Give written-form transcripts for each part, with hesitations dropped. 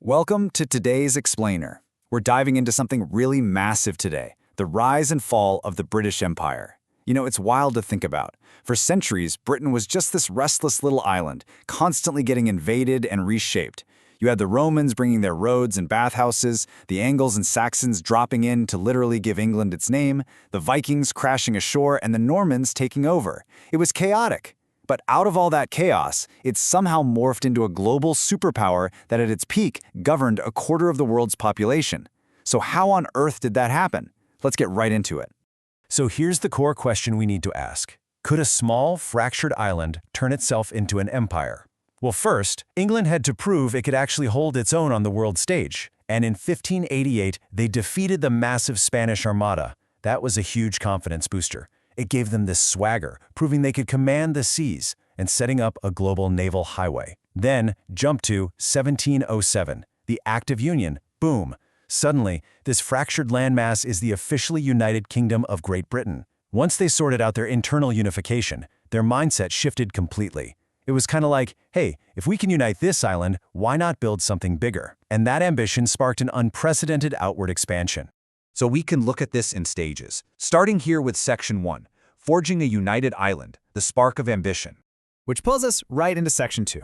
Welcome to today's Explainer. We're diving into something really massive today, the rise and fall of the British Empire. It's wild to think about. For centuries, Britain was just this restless little island, constantly getting invaded and reshaped. You had the Romans bringing their roads and bathhouses, the Angles and Saxons dropping in to literally give England its name, the Vikings crashing ashore, and the Normans taking over. It was chaotic. But out of all that chaos, it somehow morphed into a global superpower that at its peak governed a quarter of the world's population. So how on earth did that happen? Let's get right into it. So here's the core question we need to ask. Could a small, fractured island turn itself into an empire? Well, first, England had to prove it could actually hold its own on the world stage. And in 1588, they defeated the massive Spanish Armada. That was a huge confidence booster. It gave them this swagger, proving they could command the seas and setting up a global naval highway. Then, jump to 1707, the Act of Union. Boom! Suddenly, this fractured landmass is the officially United Kingdom of Great Britain. Once they sorted out their internal unification, their mindset shifted completely. It was kind of like, hey, if we can unite this island, why not build something bigger? And that ambition sparked an unprecedented outward expansion. So we can look at this in stages, starting here with Section 1, Forging a United Island, the Spark of Ambition. Which pulls us right into Section 2.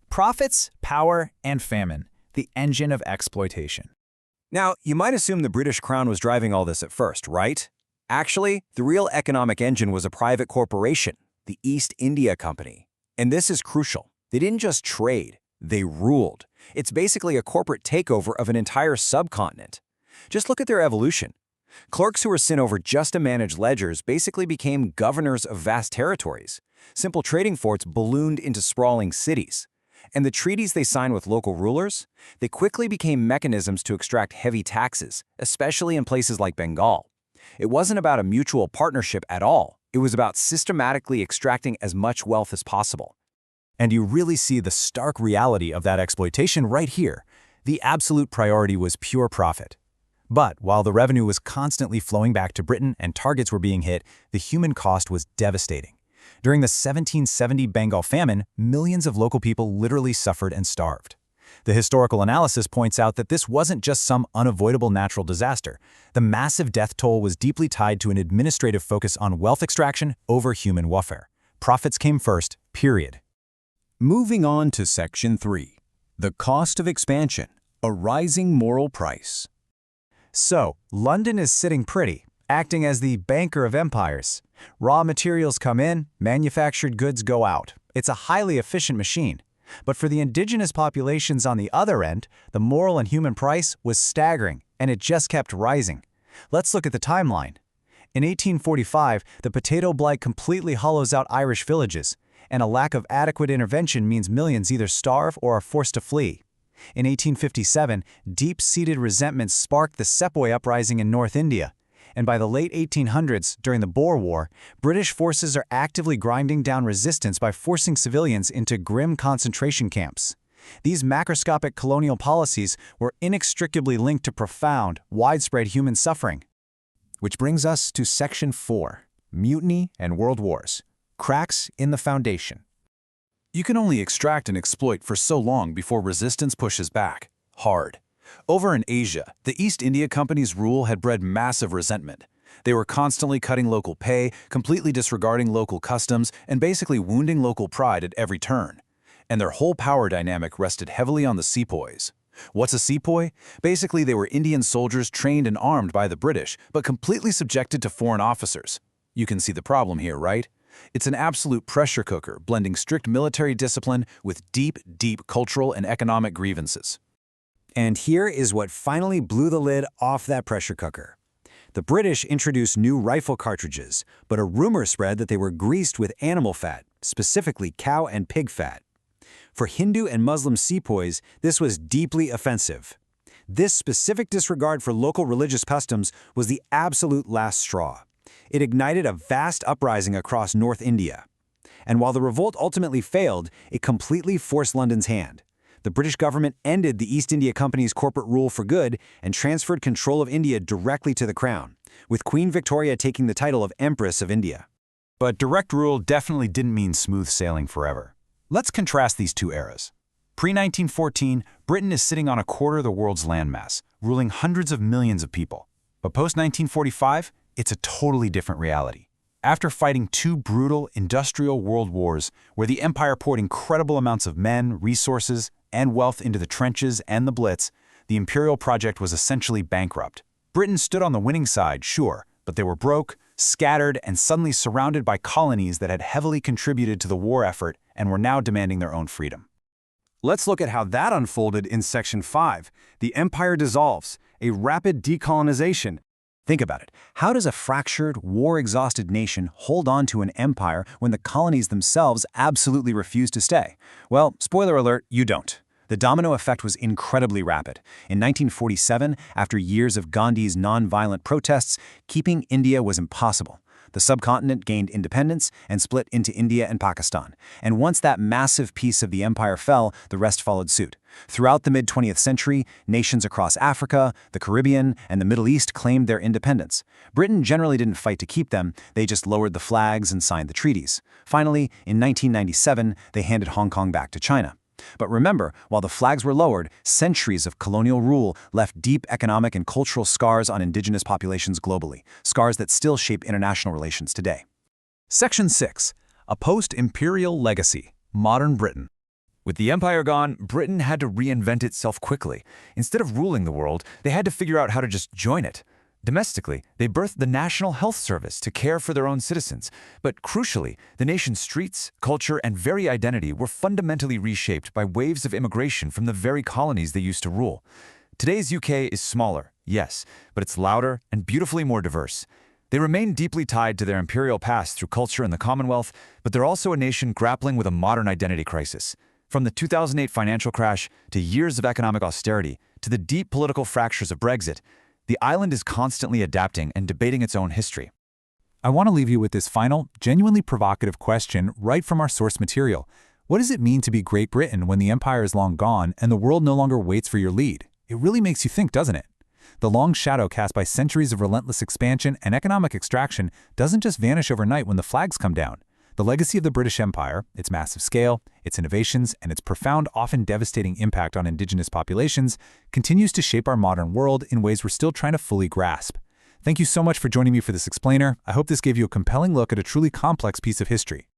Profits, power, and famine, the engine of exploitation. Now, you might assume the British Crown was driving all this at first, right? Actually, the real economic engine was a private corporation, the East India Company. And this is crucial. They didn't just trade, they ruled. It's basically a corporate takeover of an entire subcontinent. Just look at their evolution. Clerks who were sent over just to manage ledgers basically became governors of vast territories. Simple trading forts ballooned into sprawling cities. And the treaties they signed with local rulers? They quickly became mechanisms to extract heavy taxes, especially in places like Bengal. It wasn't about a mutual partnership at all. It was about systematically extracting as much wealth as possible. And you really see the stark reality of that exploitation right here. The absolute priority was pure profit. But while the revenue was constantly flowing back to Britain and targets were being hit, the human cost was devastating. During the 1770 Bengal famine, millions of local people literally suffered and starved. The historical analysis points out that this wasn't just some unavoidable natural disaster. The massive death toll was deeply tied to an administrative focus on wealth extraction over human welfare. Profits came first, period. Moving on to Section 3, the Cost of Expansion, a Rising Moral Price. So, London is sitting pretty, acting as the banker of empires. Raw materials come in, manufactured goods go out. It's a highly efficient machine. But for the indigenous populations on the other end, the moral and human price was staggering, and it just kept rising. Let's look at the timeline. In 1845, the potato blight completely hollows out Irish villages, and a lack of adequate intervention means millions either starve or are forced to flee. In 1857, deep-seated resentment sparked the Sepoy Uprising in North India. And by the late 1800s, during the Boer War, British forces are actively grinding down resistance by forcing civilians into grim concentration camps. These macroscopic colonial policies were inextricably linked to profound, widespread human suffering. Which brings us to Section 4, Mutiny and World Wars, Cracks in the Foundation. You can only extract and exploit for so long before resistance pushes back, hard. Over in Asia, the East India Company's rule had bred massive resentment. They were constantly cutting local pay, completely disregarding local customs, and basically wounding local pride at every turn. And their whole power dynamic rested heavily on the sepoys. What's a sepoy? Basically, they were Indian soldiers trained and armed by the British, but completely subjected to foreign officers. You can see the problem here, right? It's an absolute pressure cooker, blending strict military discipline with deep, deep cultural and economic grievances. And here is what finally blew the lid off that pressure cooker. The British introduced new rifle cartridges, but a rumor spread that they were greased with animal fat, specifically cow and pig fat. For Hindu and Muslim sepoys, this was deeply offensive. This specific disregard for local religious customs was the absolute last straw. It ignited a vast uprising across North India. And while the revolt ultimately failed, it completely forced London's hand. The British government ended the East India Company's corporate rule for good and transferred control of India directly to the crown, with Queen Victoria taking the title of Empress of India. But direct rule definitely didn't mean smooth sailing forever. Let's contrast these two eras. Pre-1914, Britain is sitting on a quarter of the world's landmass, ruling hundreds of millions of people. But post-1945, it's a totally different reality. After fighting two brutal industrial world wars where the empire poured incredible amounts of men, resources, and wealth into the trenches and the Blitz, the imperial project was essentially bankrupt. Britain stood on the winning side, sure, but they were broke, scattered, and suddenly surrounded by colonies that had heavily contributed to the war effort and were now demanding their own freedom. Let's look at how that unfolded in Section 5. The empire dissolves, a rapid decolonization. Think about it. How does a fractured, war-exhausted nation hold on to an empire when the colonies themselves absolutely refuse to stay? Well, spoiler alert, you don't. The domino effect was incredibly rapid. In 1947, after years of Gandhi's non-violent protests, keeping India was impossible. The subcontinent gained independence and split into India and Pakistan. And once that massive piece of the empire fell, the rest followed suit. Throughout the mid-20th century, nations across Africa, the Caribbean, and the Middle East claimed their independence. Britain generally didn't fight to keep them, they just lowered the flags and signed the treaties. Finally, in 1997, they handed Hong Kong back to China. But remember, while the flags were lowered, centuries of colonial rule left deep economic and cultural scars on indigenous populations globally, scars that still shape international relations today. Section 6. A Post-Imperial Legacy, Modern Britain. With the empire gone, Britain had to reinvent itself quickly. Instead of ruling the world, they had to figure out how to just join it. Domestically, they birthed the National Health Service to care for their own citizens. But crucially, the nation's streets, culture, and very identity were fundamentally reshaped by waves of immigration from the very colonies they used to rule. Today's UK is smaller, yes, but it's louder and beautifully more diverse. They remain deeply tied to their imperial past through culture and the Commonwealth, but they're also a nation grappling with a modern identity crisis. From the 2008 financial crash to years of economic austerity to the deep political fractures of Brexit, the island is constantly adapting and debating its own history. I want to leave you with this final, genuinely provocative question right from our source material. What does it mean to be Great Britain when the empire is long gone and the world no longer waits for your lead? It really makes you think, doesn't it? The long shadow cast by centuries of relentless expansion and economic extraction doesn't just vanish overnight when the flags come down. The legacy of the British Empire, its massive scale, its innovations, and its profound, often devastating impact on indigenous populations continues to shape our modern world in ways we're still trying to fully grasp. Thank you so much for joining me for this explainer. I hope this gave you a compelling look at a truly complex piece of history.